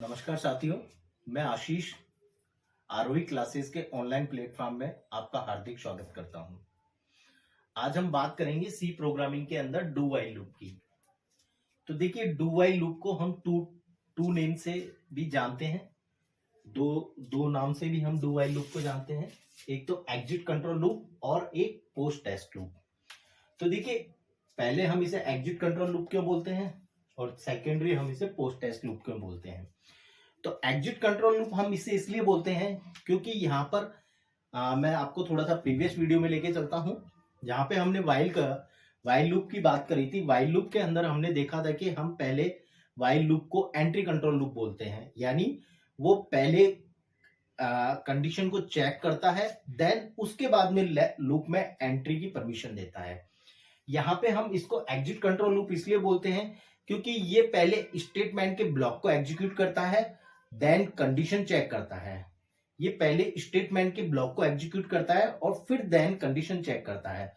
नमस्कार साथियों, मैं आशीष आरोही क्लासेस के ऑनलाइन प्लेटफॉर्म में आपका हार्दिक स्वागत करता हूं। आज हम बात करेंगे सी प्रोग्रामिंग के अंदर डू व्हाइल लूप की। तो देखिए, डू व्हाइल लूप को हम टू नेम से भी जानते हैं। दो नाम से भी हम डू व्हाइल लूप को जानते हैं। एक तो एग्जिट कंट्रोल लूप और एक पोस्ट टेस्ट लूप। तो देखिए, पहले हम इसे एग्जिट कंट्रोल लूप क्यों बोलते हैं और सेकेंडरी हम इसे पोस्ट टेस्ट लूप क्यों बोलते हैं। तो एग्जिट कंट्रोल लूप हम इसे इसलिए बोलते हैं क्योंकि यहाँ पर मैं आपको थोड़ा सा प्रीवियस वीडियो में लेके चलता हूँ, जहां पे हमने वाइल लूप की बात करी थी। वाइल लूप के अंदर हमने देखा था कि हम पहले वाइल लूप को एंट्री कंट्रोल लूप बोलते हैं, यानी वो पहले कंडीशन को चेक करता है, देन उसके बाद में लूप में एंट्री की परमिशन देता है। यहाँ पे हम इसको एग्जिट कंट्रोल लूप इसलिए बोलते हैं क्योंकि ये पहले स्टेटमेंट के ब्लॉक को एग्जीक्यूट करता है, देन कंडीशन चेक करता है। ये पहले स्टेटमेंट के ब्लॉक को एग्जीक्यूट करता है और फिर देन कंडीशन चेक करता है।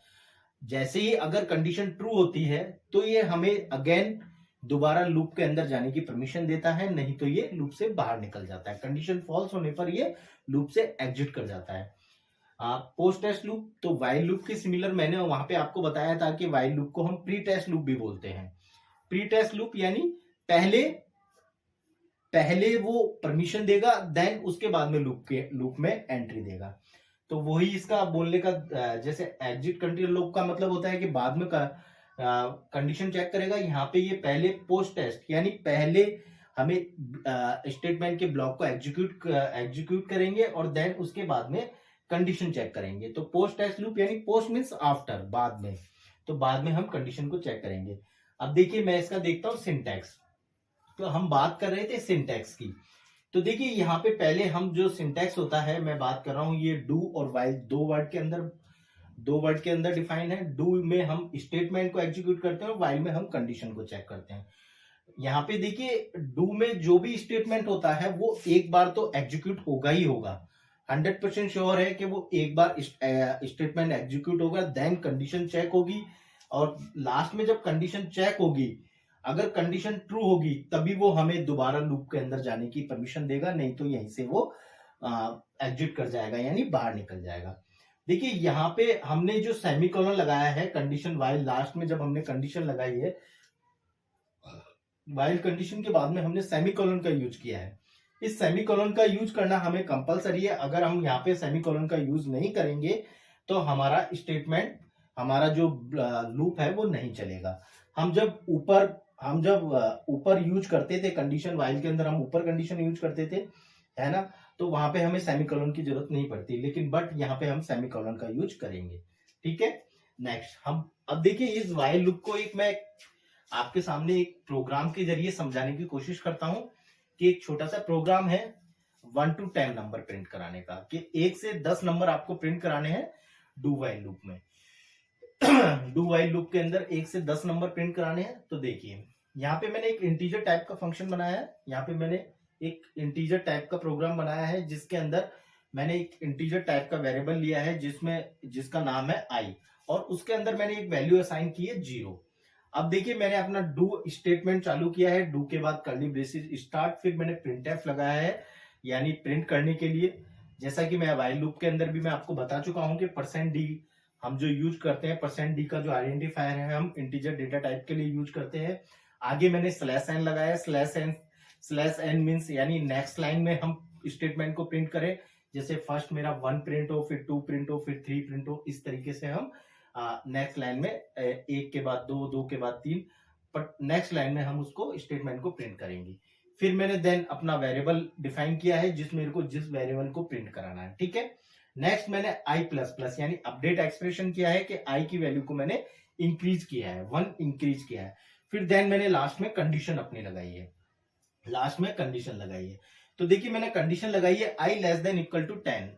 जैसे ही अगर कंडीशन ट्रू होती है तो ये हमें अगेन दोबारा लूप के अंदर जाने की परमिशन देता है, नहीं तो ये लूप से बाहर निकल जाता है। कंडीशन फॉल्स होने पर ये लूप से एग्जिट कर जाता है। पोस्ट टेस्ट लूप, तो वाइल लूप के सिमिलर मैंने वहां पे आपको बताया था कि वाइल लूप को हम प्री टेस्ट लूप भी बोलते हैं। प्री टेस्ट लूप यानी पहले वो परमिशन देगा, देन उसके बाद में लूप में एंट्री देगा। तो वही इसका बोलने का जैसे एग्जिट कंट्रोल लूप का मतलब होता है कि बाद में कंडीशन चेक करेगा। यहाँ पे ये पहले पोस्ट टेस्ट यानी पहले हमें स्टेटमेंट के ब्लॉक को एग्जीक्यूट करेंगे और देन उसके बाद में कंडीशन चेक करेंगे। तो पोस्ट टेस्ट लूप यानी पोस्ट मीन्स आफ्टर, बाद में। तो बाद में हम कंडीशन को चेक करेंगे। अब देखिए, मैं इसका देखता हूं सिंटैक्स। तो हम बात कर रहे थे सिंटैक्स की। तो देखिए, यहाँ पे पहले हम जो सिंटैक्स होता है, मैं बात कर रहा हूं ये डू और वाइल दो वर्ड के अंदर डिफाइन है। डू में हम स्टेटमेंट को एग्जीक्यूट करते हैं और वाइल में हम कंडीशन को चेक करते हैं। यहाँ पे देखिए, डू में जो भी स्टेटमेंट होता है वो एक बार तो एग्जीक्यूट होगा ही होगा। 100% श्योर है कि वो एक बार स्टेटमेंट एग्जीक्यूट होगा, देन कंडीशन चेक होगी और लास्ट में जब कंडीशन चेक होगी, अगर कंडीशन ट्रू होगी तभी वो हमें दोबारा लूप के अंदर जाने की परमिशन देगा, नहीं तो यहीं से वो एग्जिट कर जाएगा यानी बाहर निकल जाएगा। देखिए, यहाँ पे हमने जो सेमीकोलन लगाया है कंडीशन वाइल, लास्ट में जब हमने कंडीशन लगाई है वाइल कंडीशन के बाद में हमने सेमीकोलन का यूज किया है। इस सेमीकोलन का यूज करना हमें कंपलसरी है। अगर हम यहाँ पे सेमीकोलन का यूज नहीं करेंगे तो हमारा स्टेटमेंट, हमारा जो लूप है वो नहीं चलेगा। हम जब ऊपर यूज करते थे कंडीशन, वाइल के अंदर हम ऊपर कंडीशन यूज करते थे, है ना, तो वहां पे हमें सेमीकोलन की जरूरत नहीं पड़ती, लेकिन बट यहाँ पे हम सेमीकोलन का यूज करेंगे। ठीक है, नेक्स्ट हम अब देखिए, इस वाइल लूप को मैं आपके सामने एक प्रोग्राम के जरिए समझाने की कोशिश करता हूं कि एक छोटा सा प्रोग्राम है 1 to 10 नंबर प्रिंट कराने का, कि 1 से 10 नंबर आपको प्रिंट कराने हैं डू वाइल लूप में। डू वाइल लूप के अंदर 1 से 10 नंबर प्रिंट कराने हैं। तो देखिए, यहाँ पे मैंने एक इंटीजर टाइप का फंक्शन बनाया है। यहाँ पे मैंने एक इंटीजर टाइप का प्रोग्राम बनाया है जिसके अंदर मैंने एक इंटीजर टाइप का वेरिएबल लिया है जिसका नाम है आई, और उसके अंदर मैंने एक वैल्यू असाइन की है 0। अब देखिए, मैंने अपना डू स्टेटमेंट चालू किया है। डू के बाद कर्ली ब्रेसेस स्टार्ट, फिर मैंने प्रिंटफ लगाया है यानी प्रिंट करने के लिए। जैसा कि मैं वाइल लूप के अंदर भी मैं आपको बता चुका हूं कि %d हम जो यूज करते हैं, %d का जो आइडेंटिफायर है हम इंटीजर डेटा टाइप के लिए यूज करते हैं। आगे मैंने /n लगाया। /n मीन्स यानी नेक्स्ट लाइन में हम स्टेटमेंट को प्रिंट करें। जैसे फर्स्ट मेरा 1 प्रिंट हो, फिर 2 प्रिंट हो, फिर 3 प्रिंट हो, इस तरीके से हम नेक्स्ट लाइन में 1 के बाद 2, 2 के बाद 3, बट नेक्स्ट लाइन में हम उसको स्टेटमेंट को प्रिंट करेंगे। फिर मैंने देन अपना वेरिएबल डिफाइन किया है जिस वेरिएबल को प्रिंट कराना है। ठीक है, नेक्स्ट मैंने i++ यानी अपडेट एक्सप्रेशन किया है कि i की वैल्यू को मैंने इंक्रीज किया है, 1 इंक्रीज किया है। फिर देन मैंने लास्ट में कंडीशन अपनी लगाई है, लास्ट में कंडीशन लगाई है। तो देखिए, मैंने कंडीशन लगाई है i <10,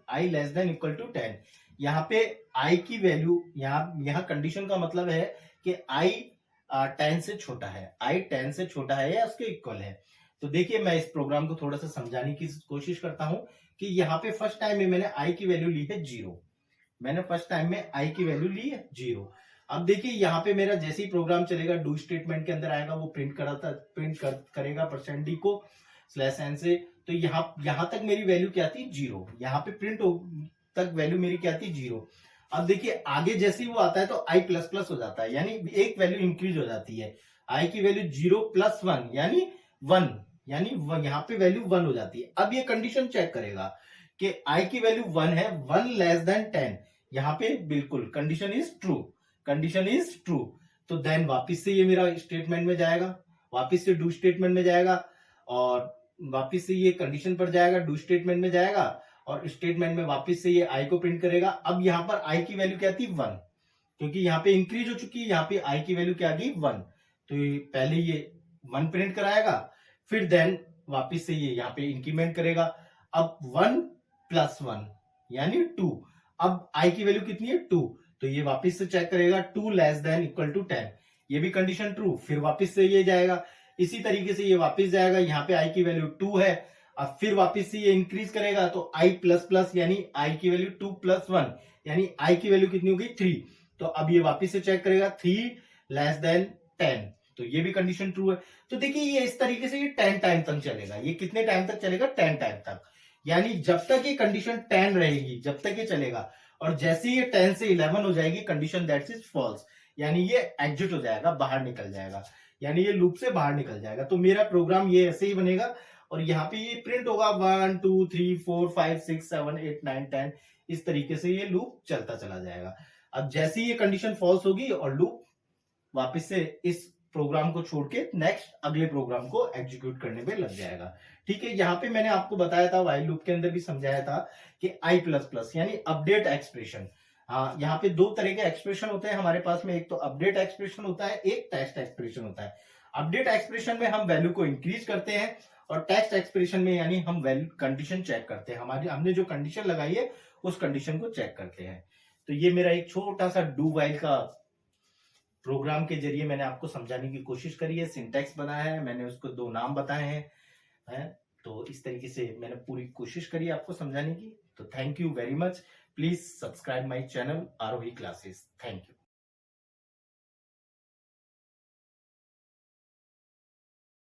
i<10। यहाँ पे i की वैल्यू, यहाँ कंडीशन का मतलब है कि i 10 से छोटा है, i 10 से छोटा है या उसके इक्वल है। तो देखिए, मैं इस प्रोग्राम को थोड़ा सा समझाने की कोशिश करता हूं कि यहाँ पे फर्स्ट टाइम में मैंने i की वैल्यू ली है 0। मैंने फर्स्ट टाइम में i की वैल्यू ली है 0। अब देखिए, यहाँ पे मेरा जैसे ही प्रोग्राम चलेगा, डू स्टेटमेंट के अंदर आएगा, वो करेगा %d को। /n से, तो यहां तक मेरी वैल्यू क्या थी 0, यहाँ पे प्रिंट तक वैल्यू मेरी क्या थी 0। अब देखिए आगे जैसे ही वो आता है तो i प्लस प्लस हो जाता है, यानी एक वैल्यू इंक्रीज हो जाती है। i की वैल्यू 0 + 1 यानी 1, यानी यहाँ पे वैल्यू 1 हो जाती है। अब ये कंडीशन चेक करेगा कि i की वैल्यू 1 है, 1 < 10, यहाँ पे बिल्कुल condition is true, condition is true. तो देन वापिस से ये मेरा स्टेटमेंट में जाएगा, वापिस से डू स्टेटमेंट में जाएगा, और वापिस से ये कंडीशन पर जाएगा, डू स्टेटमेंट में जाएगा, और स्टेटमेंट में वापिस से ये i को प्रिंट करेगा। अब यहाँ पर i की वैल्यू क्या थी 1, क्योंकि यहाँ पे इंक्रीज हो चुकी है, यहाँ पे i की वैल्यू क्या आ गई 1, तो ये पहले ये 1 प्रिंट कराएगा, फिर देन वापिस से ये यहाँ पे इंक्रीमेंट करेगा। अब 1 + 1 यानी 2, अब i की वैल्यू कितनी है 2, तो ये वापिस से चेक करेगा 2 < = 10, ये भी कंडीशन ट्रू, फिर वापिस से ये जाएगा, इसी तरीके से ये वापिस जाएगा, यहाँ पे i की वैल्यू 2 है, अब फिर वापिस से ये इंक्रीज करेगा तो i प्लस प्लस यानी i की वैल्यू 2 + 1 यानी i की वैल्यू कितनी हो गई 3, तो अब ये वापिस से चेक करेगा 3 < 10, तो ये भी कंडीशन ट्रू है। तो देखिए ये इस तरीके से ये 10 टाइम तक चलेगा। ये कितने टाइम तक चलेगा 10 टाइम तक, यानी जब तक ये कंडीशन 10 रहेगी जब तक ये चलेगा, और जैसे ये 10 से 11 हो जाएगी कंडीशन दैट इज फॉल्स, यानी ये एग्जिट हो जाएगा, बाहर निकल जाएगा, यानी ये लूप से बाहर निकल जाएगा। तो मेरा प्रोग्राम ये ऐसे ही बनेगा, और यहाँ पे ये प्रिंट होगा 1 2 3 4 5 6 7 8 9 10, इस तरीके से ये लूप चलता चला जाएगा। अब जैसे ही ये कंडीशन फॉल्स होगी और लूप वापस से इस प्रोग्राम को छोड़ के नेक्स्ट अगले प्रोग्राम को एग्जीक्यूट करने पे लग जाएगा। ठीक है, यहाँ पे मैंने आपको बताया था, व्हाइल लूप के अंदर भी समझाया था कि i प्लस प्लस यानी अपडेट एक्सप्रेशन। हाँ, यहाँ पे दो तरह के एक्सप्रेशन होते हैं हमारे पास में, एक तो अपडेट एक्सप्रेशन होता है, एक टेक्स्ट एक्सप्रेशन होता है। अपडेट एक्सप्रेशन में हम वैल्यू को इंक्रीज करते हैं, और टेक्स्ट एक्सप्रेशन में यानी हम वैल्यू कंडीशन चेक करते हैं, हमारी हमने जो कंडीशन लगाई है उस कंडीशन को चेक करते हैं। तो ये मेरा एक छोटा सा डू व्हाइल का प्रोग्राम के जरिए मैंने आपको समझाने की कोशिश करी है, सिंटैक्स बनाया है, मैंने उसको 2 नाम बताए हैं, तो इस तरीके से मैंने पूरी कोशिश करी आपको समझाने की। तो thank you very much, please subscribe my channel Aarohi Classes. Thank you.